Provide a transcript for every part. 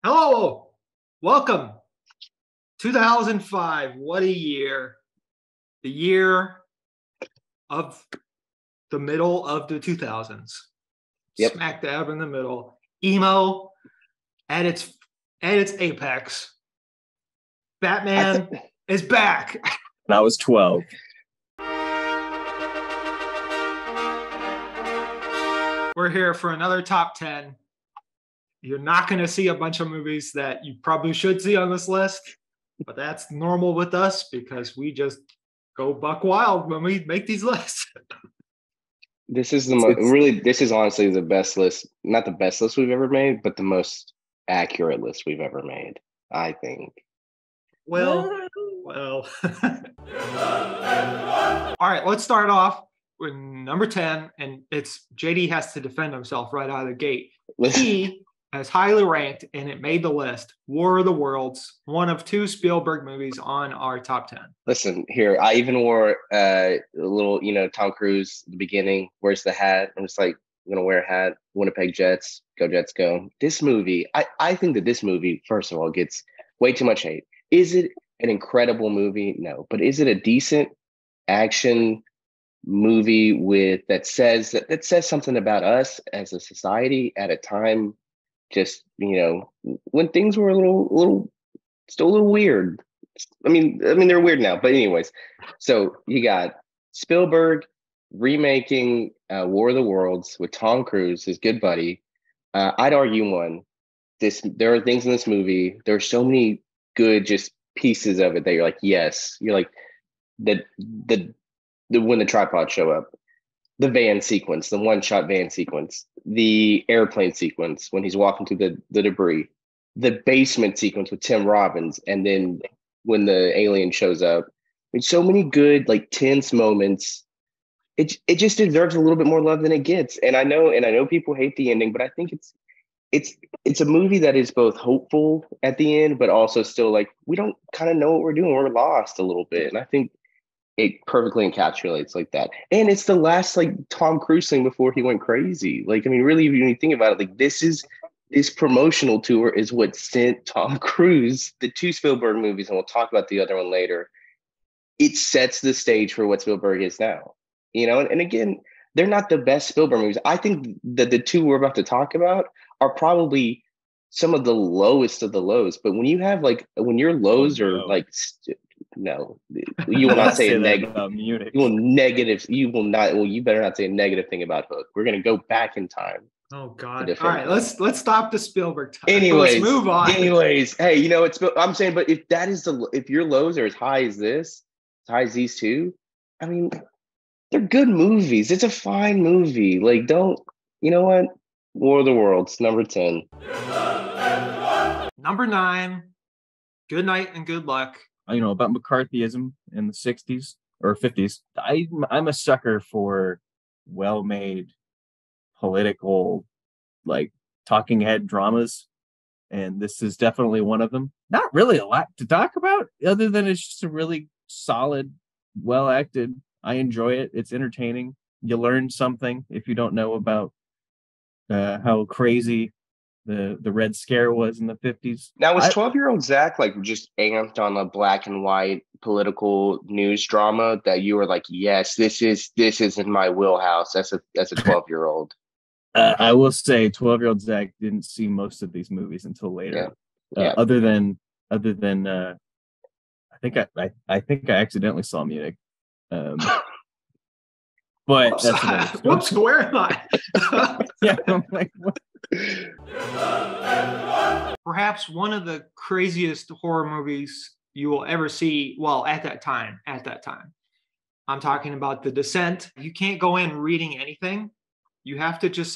Hello, welcome. 2005. What a year. The year of the middle of the 2000s. Yep. Smack dab in the middle. Emo at its apex. Batman is back. And I was 12. We're here for another top 10. You're not going to see a bunch of movies that you probably should see on this list, but that's normal with us because we just go buck wild when we make these lists. This is this is honestly the best list, not the best list we've ever made, but the most accurate list we've ever made, I think. Well. All right, let's start off with number 10, and it's JD has to defend himself right out of the gate. He has highly ranked, and it made the list, War of the Worlds, one of two Spielberg movies on our top 10. Listen, here, I even wore a little, Tom Cruise at the beginning, wears the hat. I'm just like, I'm going to wear a hat, Winnipeg Jets, go Jets, go. This movie, I think that this movie, first of all, gets way too much hate. Is it an incredible movie? No. But is it a decent action movie that says something about us as a society at a time, just when things were still a little weird. I mean they're weird now, but anyways. So you got Spielberg remaking War of the Worlds with Tom Cruise, his good buddy. I'd argue there are things in this movie. There are so many good just pieces of it that you're like, yes. You're like the when the tripods show up, the van sequence, the one-shot van sequence, the airplane sequence when he's walking through the debris, the basement sequence with Tim Robbins, and then when the alien shows up. I mean, so many good, tense moments. It just deserves a little bit more love than it gets. And I know people hate the ending, but I think it's a movie that is both hopeful at the end, but also still we don't kind of know what we're doing. We're lost a little bit. And I think it perfectly encapsulates like that. And it's the last Tom Cruise thing before he went crazy. Really, when you think about it, this promotional tour is what sent Tom Cruise, the two Spielberg movies, and we'll talk about the other one later. It sets the stage for what Spielberg is now. And again, they're not the best Spielberg movies. I think that the two we're about to talk about are probably some of the lowest of the lows. But when you have when your lows are no, you will not say a negative about Munich. You will not. Well, you better not say a negative thing about Hook. We're going to go back in time. Oh God! All right, let's stop the Spielberg time. Anyways, let's move on. Hey, I'm saying, but if your lows are as high as these two, I mean, they're good movies. It's a fine movie. You know what? War of the Worlds, number 10. Number 9. Good night and good luck. About McCarthyism in the 60s or 50s. I'm a sucker for well-made political, talking head dramas. And this is definitely one of them. Not really a lot to talk about other than it's just a really solid, well-acted. I enjoy it. It's entertaining. You learn something if you don't know about how crazy the Red Scare was in the 50s. Now, was 12-year-old Zach just amped on a black and white political news drama that you were like, yes, this is in my wheelhouse as a 12-year-old? I will say 12-year-old Zach didn't see most of these movies until later. Yeah. Other than I think I accidentally saw Munich. But that's another story. Whoops, where am I? Yeah, I'm like, what? Perhaps one of the craziest horror movies you will ever see. Well, at that time, I'm talking about The Descent. You can't go in reading anything. You have to just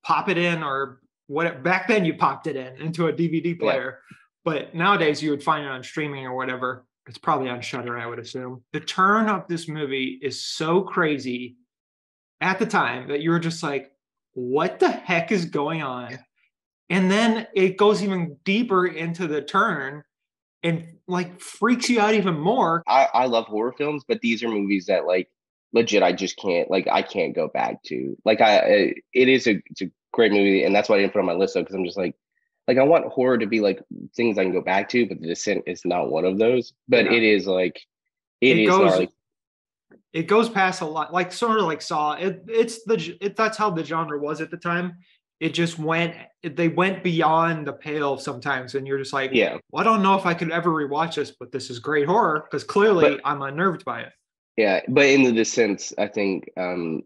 pop it in, or what. Back then you popped it into a DVD player, but nowadays you would find it on streaming or whatever. It's probably on Shudder, I would assume. The turn of this movie is so crazy at the time that you were just like, what the heck is going on? And then it goes even deeper into the turn and freaks you out even more. I love horror films, but these are movies that legit I just can't I can't go back to. It's a great movie, and that's why I didn't put it on my list though, because I'm just like I want horror to be like things I can go back to, but The Descent is not one of those. But Yeah. it is like it It is goes gnarly. it goes past a lot, like sort of like Saw. That's how the genre was at the time. It just they went beyond the pale sometimes, and you're just like, Yeah, well, I don't know if I could ever rewatch this, but this is great horror because clearly but I'm unnerved by it. yeah, but in The Descent, I think in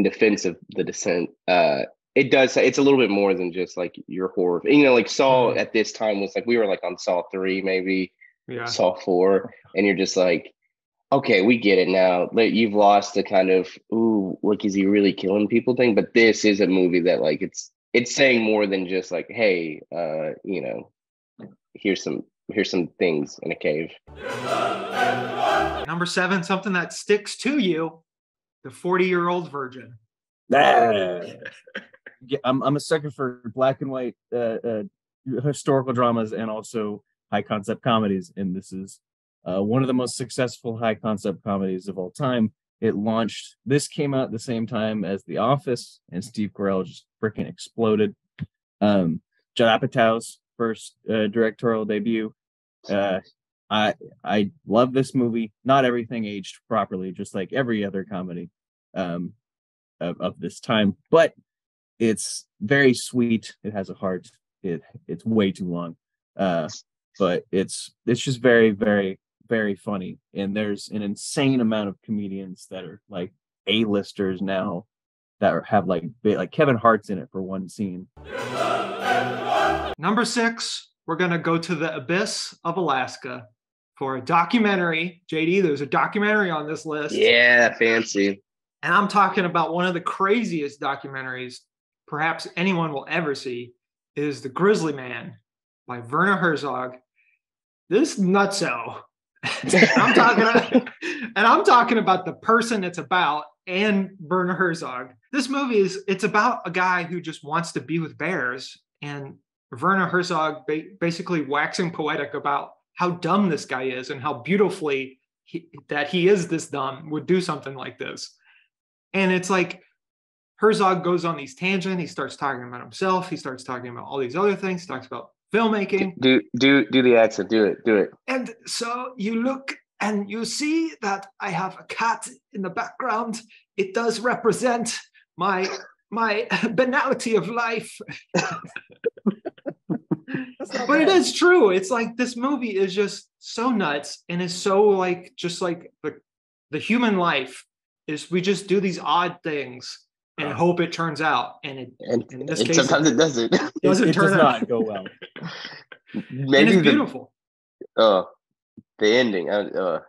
defense of The Descent, it does. It's a little bit more than just like your horror. You know, like Saw Mhm. at this time was like we were like on Saw 3, maybe Yeah. Saw 4, and you're just like, okay, we get it now. Like you've lost the kind of ooh, like is he really killing people thing? But this is a movie that like it's saying more than just like, hey, you know, here's some things in a cave. Number 7, something that sticks to you, the 40-year-old virgin. Yeah, I'm a sucker for black and white historical dramas and also high concept comedies, and this is one of the most successful high concept comedies of all time. This came out at the same time as The Office, and Steve Carell just freaking exploded. Judd Apatow's first directorial debut. I love this movie. Not everything aged properly, just like every other comedy um, of this time, but it's very sweet. It has a heart. It's way too long, but it's just very very very funny. And there's an insane amount of comedians that are like A-listers now have like Kevin Hart's in it for one scene. Number 6, we're gonna go to the abyss of Alaska for a documentary. JD, there's a documentary on this list. Yeah, fancy. And I'm talking about one of the craziest documentaries perhaps anyone will ever see is The Grizzly Man by Werner Herzog. This nutso. I'm talking about the person it's about and Werner Herzog. This movie it's about a guy who just wants to be with bears, and Werner Herzog basically waxing poetic about how dumb this guy is and how beautifully that he is this dumb, would do something like this. And it's like Herzog goes on these tangents. He starts talking about himself. He starts talking about all these other things. He talks about filmmaking. Do the accent. Do it. And so you look and you see that I have a cat in the background. It does represent my banality of life. But it is true. It's like this movie is just so nuts and is so like just like the human life is we just do these odd things and hope it turns out. And in this case, sometimes it doesn't. It does not go well. Maybe and it's beautiful. The ending.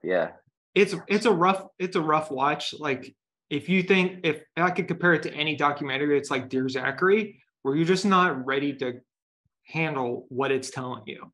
Yeah. It's a rough watch. Like if I could compare it to any documentary, it's like Dear Zachary, where you're just not ready to handle what it's telling you.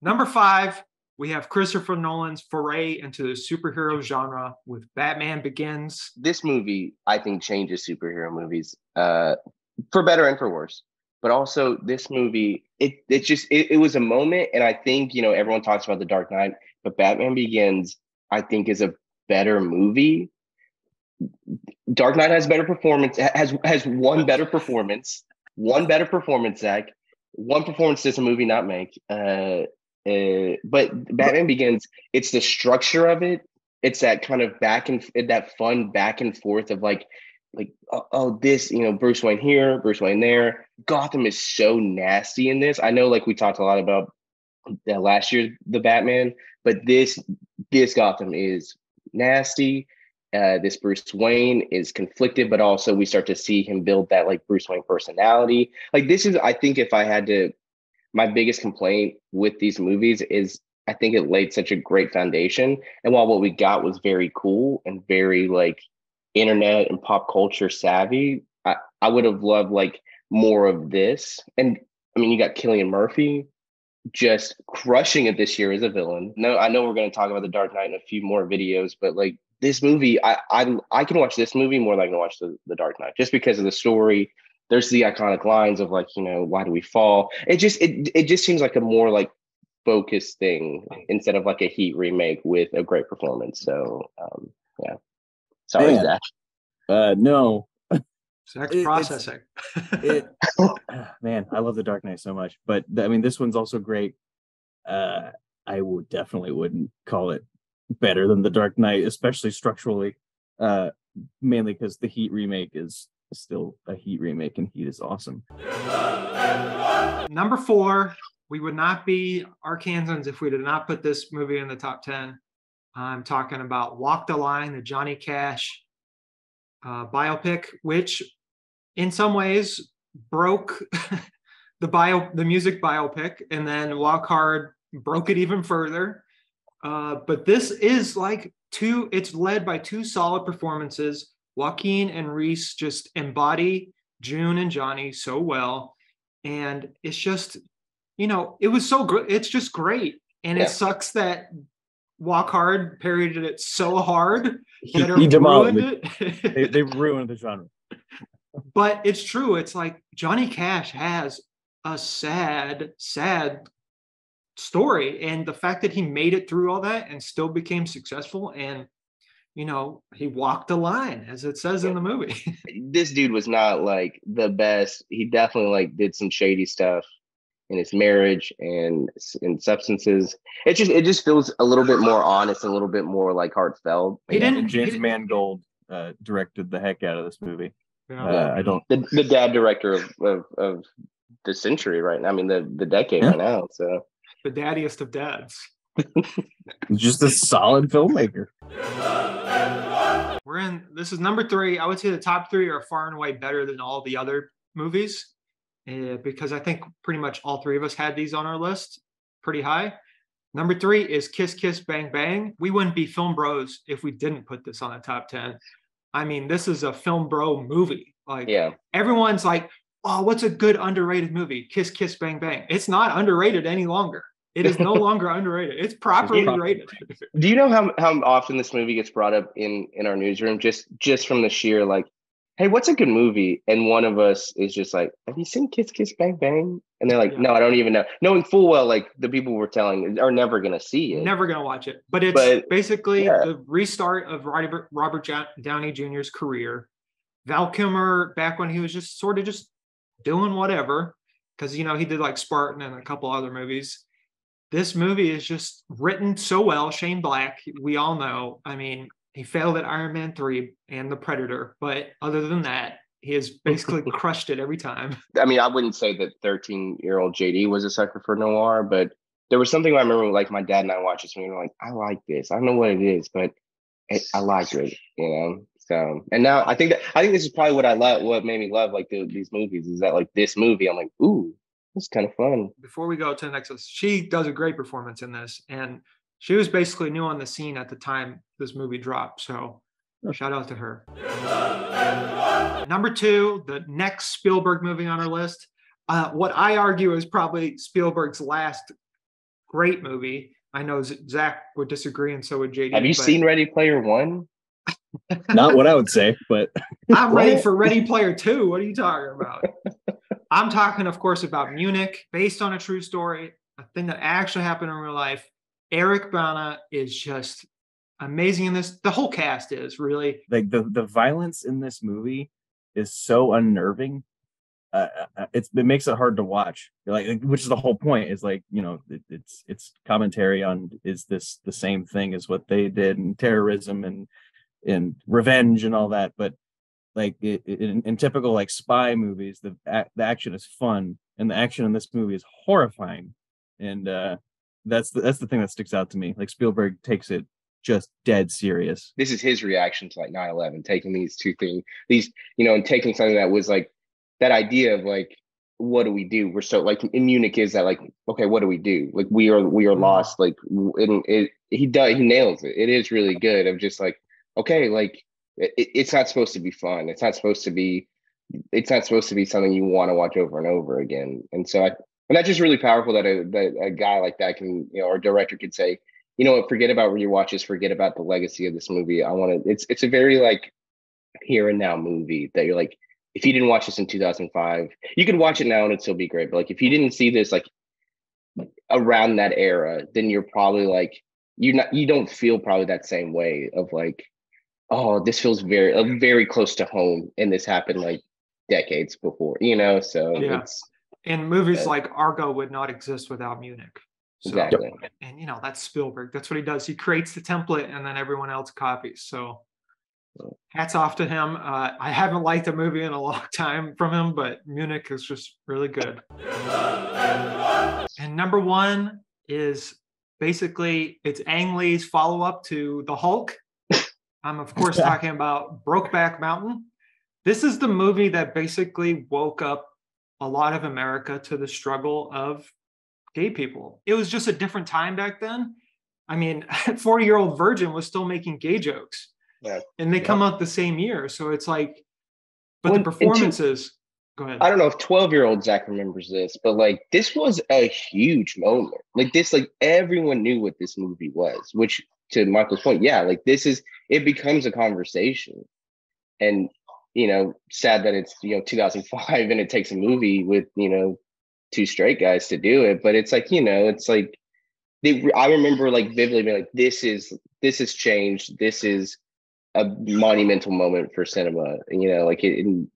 Number 5, we have Christopher Nolan's foray into the superhero genre with Batman Begins. This movie, I think, changes superhero movies for better and for worse. But also, this movie, it was a moment, and I think everyone talks about The Dark Knight, but Batman Begins, I think, is a better movie. Dark Knight has better performance, has one better performance. One better performance, Zach. One performance does a movie not make. But Batman Begins, it's the structure of it. It's that kind of that fun back and forth of like this, Bruce Wayne here, Bruce Wayne there. Gotham is so nasty in this. I know, like we talked a lot about last year, the Batman, but this Gotham is nasty. This Bruce Wayne is conflicted, but also we start to see him build that like Bruce Wayne personality. Like this is, I think, if I had to, my biggest complaint with these movies is I think it laid such a great foundation. And while what we got was very cool and very like internet and pop culture savvy, I would have loved like more of this. And I mean, you got Cillian Murphy just crushing it this year as a villain. No, I know we're going to talk about The Dark Knight in a few more videos, but like this movie, I can watch this movie more than I can watch the Dark Knight just because of the story. There's the iconic lines of like, why do we fall? It just seems like a more like focused thing instead of like a Heat remake with a great performance. So yeah. Sorry, Zach. No. Sex processing. Man, I love The Dark Knight so much. But I mean, this one's also great. I would definitely wouldn't call it better than The Dark Knight, especially structurally. Mainly because the Heat remake is still a Heat remake, and Heat is awesome. Number 4, we would not be Arkansans if we did not put this movie in the top 10. I'm talking about Walk the Line, the Johnny Cash biopic, which in some ways broke the music biopic, and then Walk Hard broke it even further. But this is like it's led by 2 solid performances. Joaquin and Reese just embody June and Johnny so well. And it's just, it was so good. It's just great. And It sucks that Walk Hard parodied it so hard that it ruined it. They ruined the genre. But it's true. It's like Johnny Cash has a sad, sad story. And the fact that he made it through all that and still became successful, and he walked the line, as it says in the movie. This dude was not like the best. He definitely like did some shady stuff in his marriage and in substances. It just feels a little bit more honest and a little bit more like heartfelt. James Mangold directed the heck out of this movie. Yeah. I don't the dad director of the century right now. I mean the decade right now. So the daddiest of dads. Just a solid filmmaker. This is number 3. I would say the top 3 are far and away better than all the other movies, because I think pretty much all 3 of us had these on our list pretty high. Number 3 is Kiss Kiss Bang Bang. We wouldn't be film bros if we didn't put this on the top 10. I mean, this is a film bro movie. Like, everyone's like, oh, what's a good underrated movie? Kiss Kiss Bang Bang. It's not underrated any longer. It is no longer underrated. It's properly rated. Do you know how often this movie gets brought up in our newsroom? Just from the sheer like, hey, what's a good movie? And one of us is just like, have you seen Kiss Kiss Bang Bang? And they're like, no, I don't even know. Knowing full well, like the people we're telling are never going to see it. Never going to watch it. But it's basically the restart of Robert Downey Jr.'s career. Val Kilmer, back when he was just sort of just doing whatever, because, he did like Spartan and a couple other movies. This movie is just written so well. Shane Black, we all know. I mean, he failed at Iron Man 3 and The Predator, but other than that, he has basically crushed it every time. I mean, I wouldn't say that 13-year-old JD was a sucker for noir, but there was something I remember, like my dad and I watched this movie, and we're like, I like this. I don't know what it is, but I like it, So, and now I think this is probably what made me love like these movies, is that like this movie, I'm like, ooh, it's kind of fun. Before we go to the next list, she does a great performance in this, and she was basically new on the scene at the time this movie dropped. So shout out to her. Number 2, the next Spielberg movie on our list. What I argue is probably Spielberg's last great movie. I know Zach would disagree, and so would JD. Have you seen Ready Player One? Not what I would say, but I'm ready for Ready Player 2. What are you talking about? I'm talking, of course, about Munich, based on a true story, a thing that actually happened in real life. Eric Bana is just amazing in this. The whole cast is really. Like the violence in this movie is so unnerving. It makes it hard to watch. Like, which is the whole point. Is like, it's commentary on, is this the same thing as what they did in terrorism and revenge and all that, but like in typical like spy movies, the action is fun, and the action in this movie is horrifying, and that's the thing that sticks out to me. Like Spielberg takes it just dead serious. This is his reaction to like 9/11, taking these two things, and taking something that was like that idea of like, what do we do? We're so like in Munich is that like, okay, what do we do? Like we are lost. Like he nails it. It is really good. Of just like, okay, like. It's not supposed to be fun. It's not supposed to be something you want to watch over and over again. And so, and that's just really powerful that a guy like that can, or a director could say, forget about rewatches, forget about the legacy of this movie. It's a very like here and now movie that you're like, if you didn't watch this in 2005, you could watch it now and it'd still be great. But like, if you didn't see this like around that era, then you're probably like, you don't feel probably that same way of like, oh, this feels very, very close to home, and this happened like decades before, so Yeah. it's And movies like Argo would not exist without Munich. So, exactly. and that's Spielberg. That's what he does. He creates the template and then everyone else copies. So hats off to him. I haven't liked a movie in a long time from him, but Munich is just really good. And number one is basically it's Ang Lee's follow-up to The Hulk. I'm of course talking about Brokeback Mountain. This is the movie that basically woke up a lot of America to the struggle of gay people. It was just a different time back then. I mean, 40-year-old virgin was still making gay jokes. Yeah. And they come out the same year. So it's like, but Well, the performances, go ahead. I don't know if 12-year-old Zach remembers this, but like this was a huge moment. Like this, like everyone knew what this movie was, which to Michael's point, yeah, like it becomes a conversation. And, sad that it's, 2005 and it takes a movie with, two straight guys to do it. But it's like, I remember like vividly being like, this has changed. This is a monumental moment for cinema, and you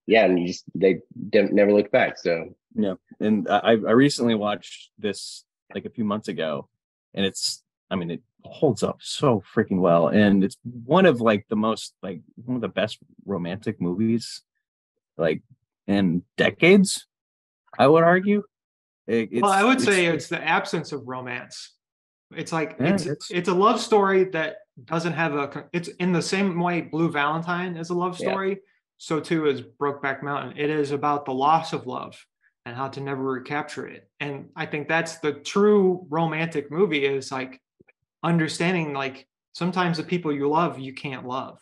they never look back. So yeah, and I recently watched this like a few months ago, and it holds up so freaking well, and it's one of the best romantic movies like in decades, I would argue. I would say it's the absence of romance. It's like it's a love story that doesn't have it's in the same way Blue Valentine is a love story. Yeah. So too is Brokeback Mountain. It is about the loss of love and how to never recapture it. And I think that's the true romantic movie, is like understanding like sometimes the people you love, you can't love.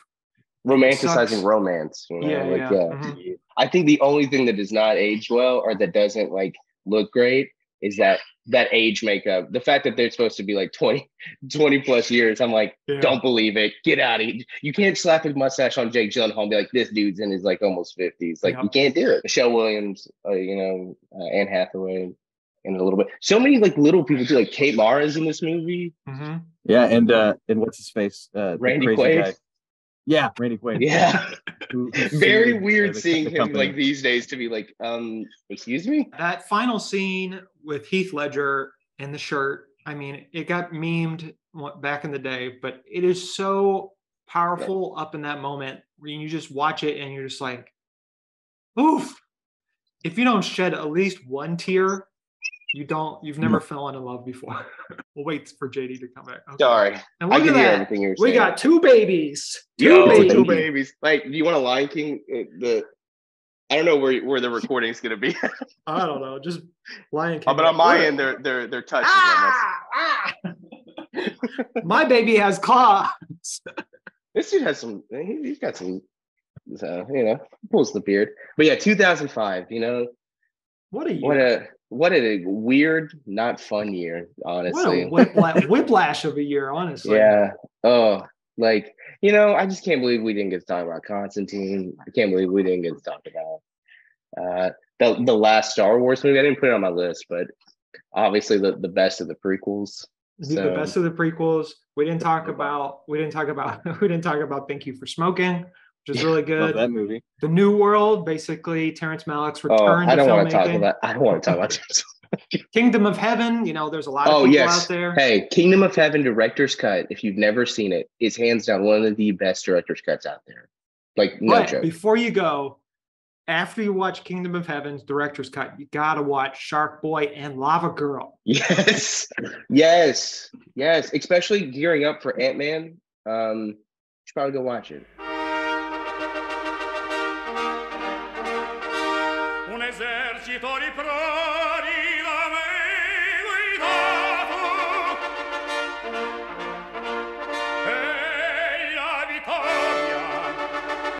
Romanticizing romance, Yeah. Mm-hmm. I think the only thing that does not age well or that doesn't like look great is that age makeup. The fact that they're supposed to be like 20 plus years, I'm like, don't believe it. Get out of here. You can't slap a mustache on Jake Gyllenhaal and be like, this dude's in his like almost 50s. Like, you can't do it. Michelle Williams, Anne Hathaway in a little bit. So many like little people too. Like Kate Mara's in this movie. Mm-hmm. Yeah, and what's his face? Randy Quaid. Guy. Yeah, Randy Quaid. Yeah. Very weird seeing him like these days to be like, excuse me? That final scene with Heath Ledger and the shirt, I mean, it got memed back in the day, but it is so powerful up in that moment where you just watch it and you're just like, oof. If you don't shed at least one tear, you've never fallen in love before. We'll wait for JD to come back. Okay. Sorry. And look I can at hear that. everything you're saying. We got two babies. Two babies. Like, do you want a Lion King? I don't know where the recording's gonna be. I don't know. Just Lion King. Oh, but on my end, they're touching. My baby has claws. This dude has some. He's got some. Pulls the beard. But yeah, 2005. What a year. What a weird, not fun year, honestly. What a whiplash of a year, honestly. Yeah. Oh, like, I just can't believe we didn't get to talk about Constantine. I can't believe we didn't get to talk about the last Star Wars movie. I didn't put it on my list, but obviously the best of the prequels. The best of the prequels. We didn't talk about Thank You for Smoking, which is really good. Love that movie. The New World, basically Terrence Malick's return to filmmaking. I don't want to talk about Kingdom of Heaven. There's a lot of people out there. Hey, Kingdom of Heaven director's cut, if you've never seen it, is hands down one of the best director's cuts out there. Like, no joke. Before you go, after you watch Kingdom of Heaven's director's cut, you gotta watch Shark Boy and Lava Girl. Yes. Especially gearing up for Ant-Man. You should probably go watch it. Un esercito di